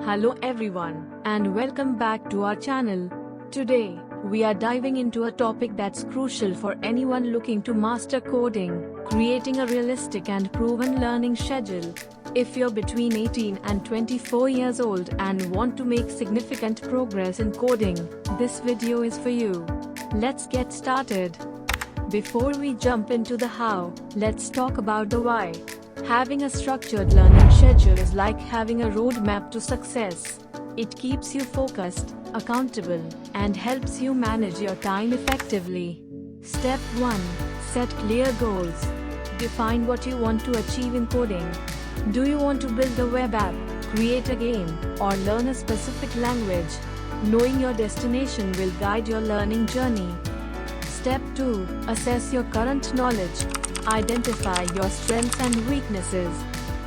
Hello everyone, and welcome back to our channel. Today, we are diving into a topic that's crucial for anyone looking to master coding, creating a realistic and proven learning schedule. If you're between 18 and 24 years old and want to make significant progress in coding, this video is for you. Let's get started. Before we jump into the how, let's talk about the why. Having a structured learning schedule is like having a roadmap to success. It keeps you focused, accountable, and helps you manage your time effectively. Step 1. Set clear goals. Define what you want to achieve in coding. Do you want to build a web app, create a game, or learn a specific language? Knowing your destination will guide your learning journey. Step 2. Assess your current knowledge. Identify your strengths and weaknesses.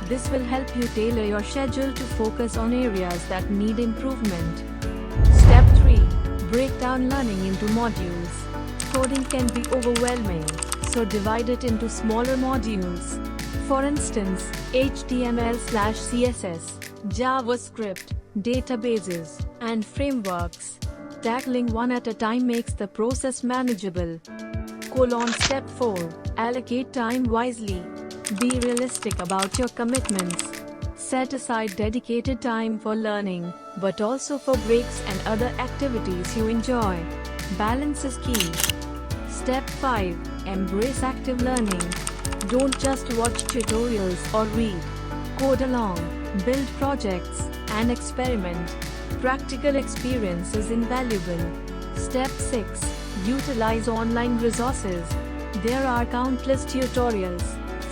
This will help you tailor your schedule to focus on areas that need improvement. Step 3. Break down learning into modules. Coding can be overwhelming, so divide it into smaller modules. For instance, HTML/CSS, JavaScript, databases, and frameworks. Tackling one at a time makes the process manageable. Step 4. Allocate time wisely. Be realistic about your commitments. Set aside dedicated time for learning, but also for breaks and other activities you enjoy. Balance is key. Step 5. Embrace active learning. Don't just watch tutorials or read. Code along, build projects, and experiment. Practical experience is invaluable. Step 6. Utilize online resources. There are countless tutorials,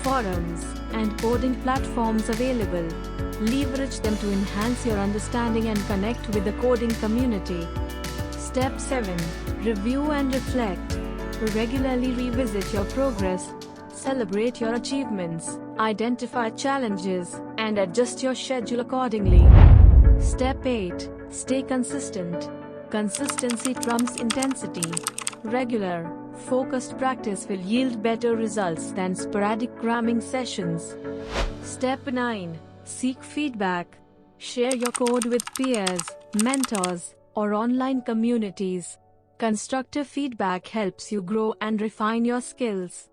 forums, and coding platforms available. Leverage them to enhance your understanding and connect with the coding community. Step 7. Review and reflect. Regularly revisit your progress. Celebrate your achievements, identify challenges, and adjust your schedule accordingly. Step 8. Stay consistent. Consistency trumps intensity. Regular, focused practice will yield better results than sporadic cramming sessions. Step 9. Seek feedback. Share your code with peers, mentors, or online communities. Constructive feedback helps you grow and refine your skills.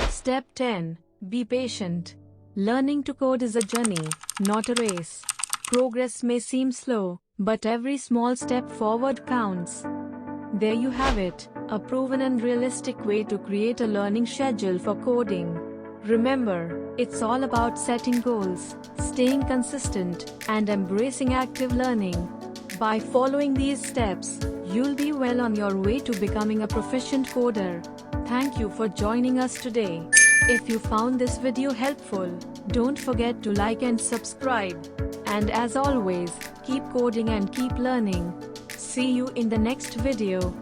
Step 10. Be patient. Learning to code is a journey, not a race. Progress may seem slow, but every small step forward counts. There you have it, a proven and realistic way to create a learning schedule for coding. Remember, it's all about setting goals, staying consistent, and embracing active learning. By following these steps, you'll be well on your way to becoming a proficient coder. Thank you for joining us today. If you found this video helpful, don't forget to like and subscribe. And as always, keep coding and keep learning. See you in the next video.